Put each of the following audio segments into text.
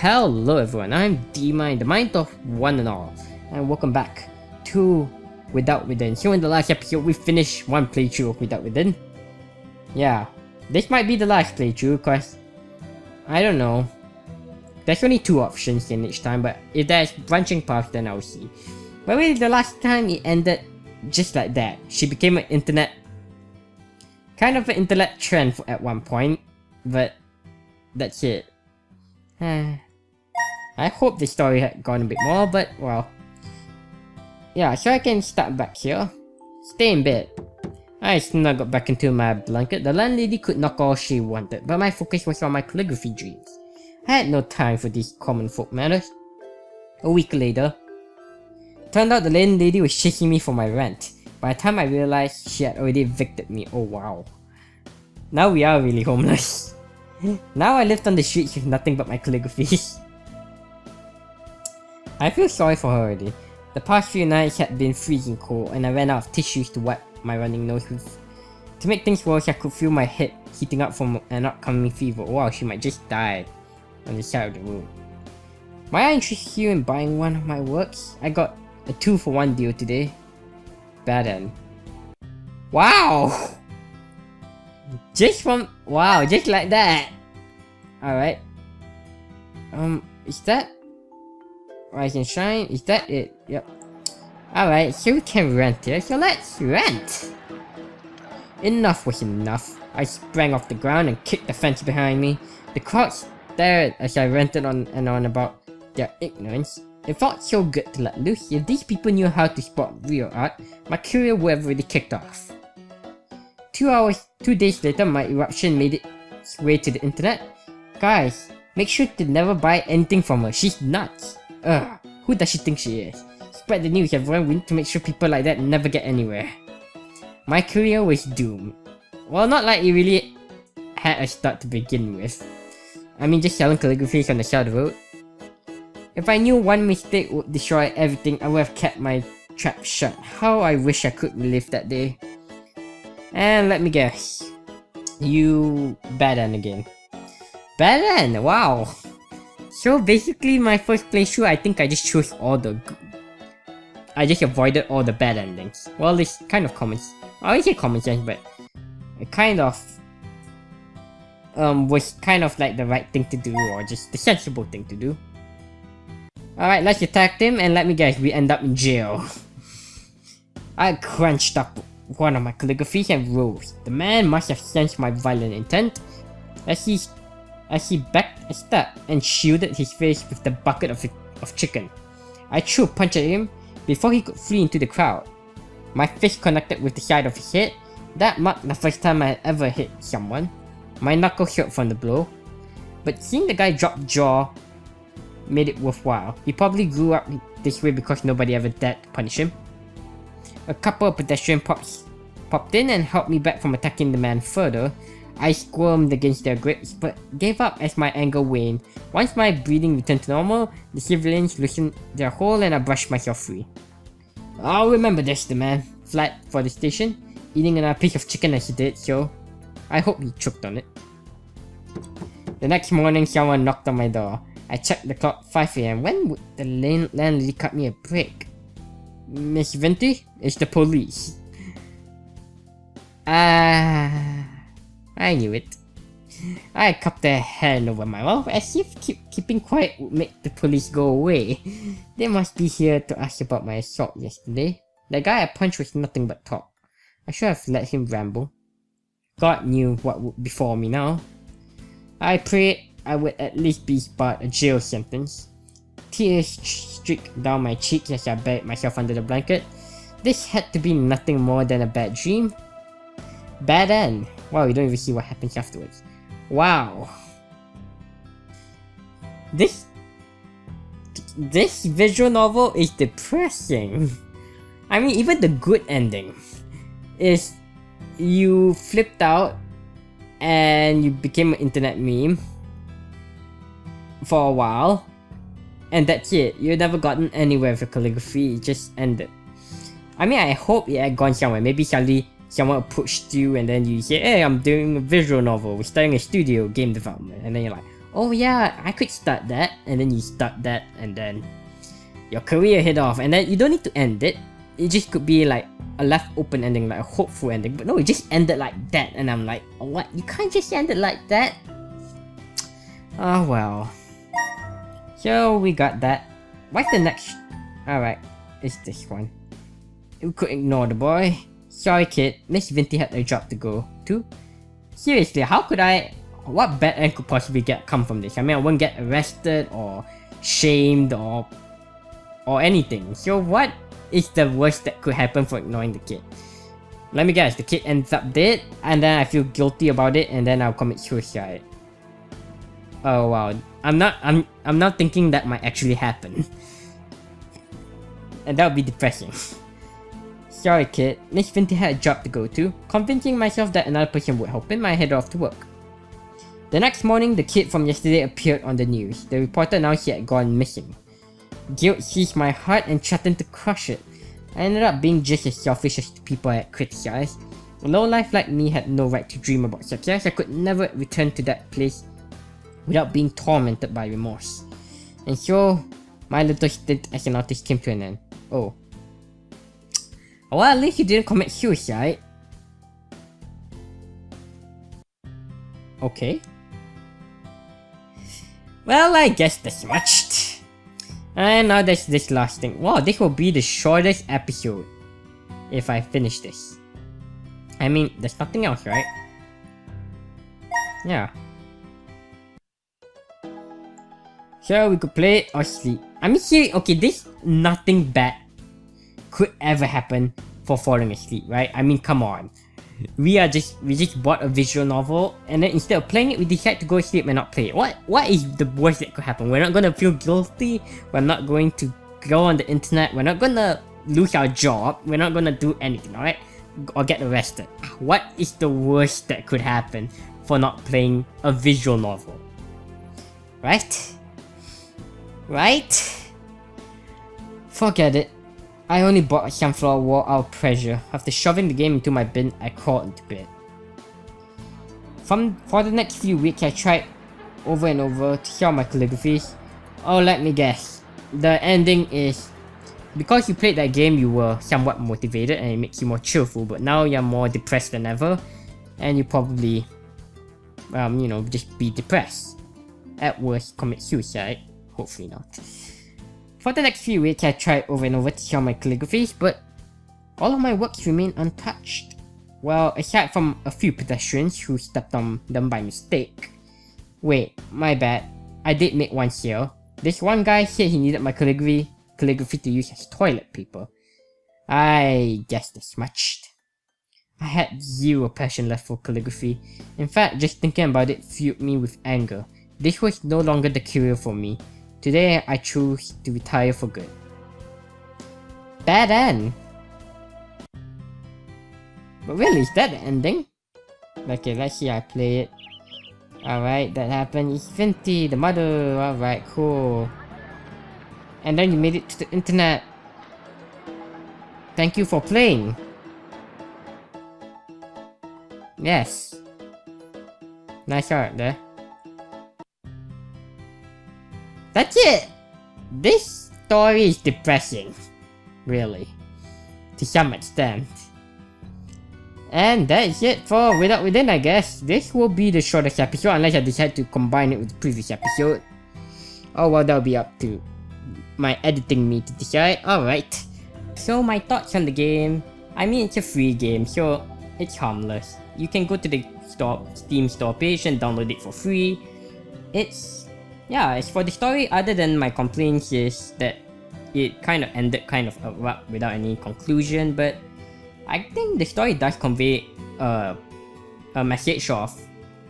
Hello everyone, I'm D-Mind, the mind of one and all, and welcome back to Without Within. So in the last episode, we finished one playthrough of Without Within. Yeah, this might be the last playthrough, cause, I don't know. There's only two options in each time, but if there's branching paths, then I'll see. But really, the last time it ended just like that. She became an kind of an internet trend at one point, but that's it. I hope the story had gone a bit more, but well. Yeah, so I can start back here. Stay in bed. I snuggled back into my blanket. The landlady could knock all she wanted, but my focus was on my calligraphy dreams. I had no time for these common folk matters. A week later, turned out the landlady was chasing me for my rent. By the time I realized, she had already evicted me. Oh wow. Now we are really homeless. Now I lived on the streets with nothing but my calligraphy. I feel sorry for her already. The past few nights had been freezing cold and I ran out of tissues to wipe my running nose with. To make things worse, I could feel my head heating up from an upcoming fever. Wow, she might just die on the side of the road. Might I interest you in buying one of my works? I got a 2-for-1 deal today. Bad end. Wow! Just like that. Alright. Is that Rise and Shine? Is that it? Yep. Alright, so we can rent it, so let's rent! Enough was enough. I sprang off the ground and kicked the fence behind me. The crowd stared as I ranted on and on about their ignorance. It felt so good to let loose. If these people knew how to spot real art, my career would have really kicked off. 2 days later, my eruption made its way to the internet. Guys, make sure to never buy anything from her. She's nuts. Ugh, who does she think she is? Spread the news, everyone. We need to make sure people like that never get anywhere. My career was doomed. Well, not like it really had a start to begin with. I mean, just selling calligraphies on the side of the road. If I knew one mistake would destroy everything, I would have kept my trap shut. How I wish I could relive that day. And let me guess. You bad end again. Bad end? Wow. So basically my first playthrough, I think I just chose I just avoided all the bad endings. Well, it's kind of common. I wouldn't say common sense, but it kind of was kind of like the right thing to do, or just the sensible thing to do. Alright, let's attack him, and let me guess, we end up in jail. I crunched up one of my calligraphies and rose. The man must have sensed my violent intent, as he backed a step and shielded his face with the bucket of chicken. I threw a punch at him before he could flee into the crowd. My fist connected with the side of his head. That marked the first time I had ever hit someone. My knuckles hurt from the blow, but seeing the guy drop jaw made it worthwhile. He probably grew up this way because nobody ever dared to punish him. A couple of pedestrians popped in and helped me back from attacking the man further. I squirmed against their grips, but gave up as my anger waned. Once my breathing returned to normal, the civilians loosened their hold and I brushed myself free. I'll remember this, the man fled for the station, eating another piece of chicken as he did so. I hope he choked on it. The next morning, someone knocked on my door. I checked the clock, 5 AM. When would the landlady cut me a break? Miss Venti? It's the police. I knew it. I cupped a hand over my mouth as if keeping quiet would make the police go away. They must be here to ask about my assault yesterday. The guy I punched was nothing but talk. I should have let him ramble. God knew what would befall me now. I prayed I would at least be spared a jail sentence. Tears streaked down my cheeks as I buried myself under the blanket. This had to be nothing more than a bad dream. Bad end. Wow, you don't even see what happens afterwards. Wow. This visual novel is depressing. I mean, even the good ending is you flipped out and you became an internet meme for a while, and that's it. You've never gotten anywhere with your calligraphy. It just ended. I mean, I hope it had gone somewhere. Maybe suddenly someone approached you and then you say, hey, I'm doing a visual novel, we're starting a studio game development, and then you're like, oh yeah, I could start that, and then you start that, and then your career hit off, and then you don't need to end it. It just could be like a left open ending, like a hopeful ending, but no, it just ended like that, and I'm like, oh, what? You can't just end it like that? Oh well. So we got that. What's the next? Alright, it's this one. We could ignore the boy. Sorry kid, Miss Vinti had a job to go to. Seriously, how could I... What bad end could possibly come from this? I mean, I won't get arrested or shamed or anything. So what is the worst that could happen for ignoring the kid? Let me guess, the kid ends up dead, and then I feel guilty about it, and then I'll commit suicide. Oh wow, I'm not thinking that might actually happen. And that would be depressing. Sorry kid, Miss Vinti had a job to go to. Convincing myself that another person would help him, I headed off to work. The next morning, the kid from yesterday appeared on the news. The reporter announced he had gone missing. Guilt seized my heart and threatened to crush it. I ended up being just as selfish as the people I had criticized. A low-life like me had no right to dream about success. I could never return to that place without being tormented by remorse. And so, my little stint as an artist came to an end. Oh. Well, at least you didn't commit suicide. Okay. Well, I guess that's much. And now there's this last thing. Wow, this will be the shortest episode if I finish this. I mean, there's nothing else, right? Yeah. So we could play it or sleep. I mean, see, okay, this nothing bad could ever happen for falling asleep, right? I mean, come on. We just bought a visual novel, and then instead of playing it, we decide to go sleep and not play it. What is the worst that could happen? We're not gonna feel guilty. We're not going to go on the internet. We're not gonna lose our job. We're not gonna do anything, alright? Or get arrested. What is the worst that could happen for not playing a visual novel? Right? Right? Forget it. I only bought a sunflower wall out of pressure. After shoving the game into my bin, I crawled into bed. For the next few weeks, I tried over and over to show my calligraphies. Oh, let me guess. The ending is, because you played that game, you were somewhat motivated and it makes you more cheerful, but now you're more depressed than ever, and you probably, you know, just be depressed. At worst, commit suicide. Hopefully not. For the next few weeks, I tried over and over to show my calligraphies, but all of my works remain untouched. Well, aside from a few pedestrians who stepped on them by mistake. Wait, my bad. I did make one here. This one guy said he needed my calligraphy to use as toilet paper. I guess that's much. I had zero passion left for calligraphy. In fact, just thinking about it filled me with anger. This was no longer the career for me. Today, I choose to retire for good. Bad end. But really, is that the ending? Okay, let's see, I play it. Alright, that happened. It's Vinti, the mother. Alright, cool. And then you made it to the internet. Thank you for playing. Yes. Nice art there. That's it! This story is depressing. Really. To some extent. And that is it for Without Within, I guess. This will be the shortest episode unless I decide to combine it with the previous episode. Oh well, that'll be up to my editing me to decide. Alright. So my thoughts on the game. I mean, it's a free game, so it's harmless. You can go to the Steam store page and download it for free. Yeah, as for the story, other than my complaints is that it kind of ended kind of abrupt without any conclusion, but I think the story does convey a message of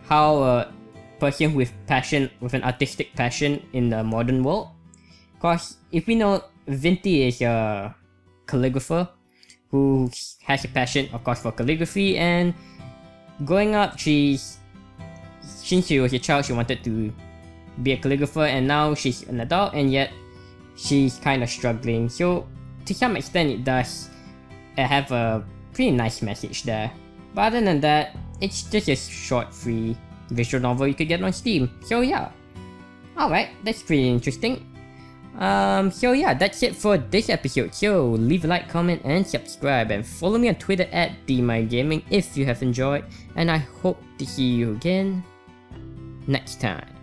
how a person with passion, with an artistic passion in the modern world. Cause if we know Vinti is a calligrapher who has a passion, of course, for calligraphy, and growing up, since she was a child, she wanted to be a calligrapher, and now she's an adult, and yet she's kind of struggling. So to some extent, it does have a pretty nice message there. But other than that, it's just a short free visual novel you could get on Steam. So yeah, Alright, that's pretty interesting. So yeah, that's it for this episode. So leave a like, comment, and subscribe, and follow me on Twitter at DMyGaming if you have enjoyed, and I hope to see you again next time.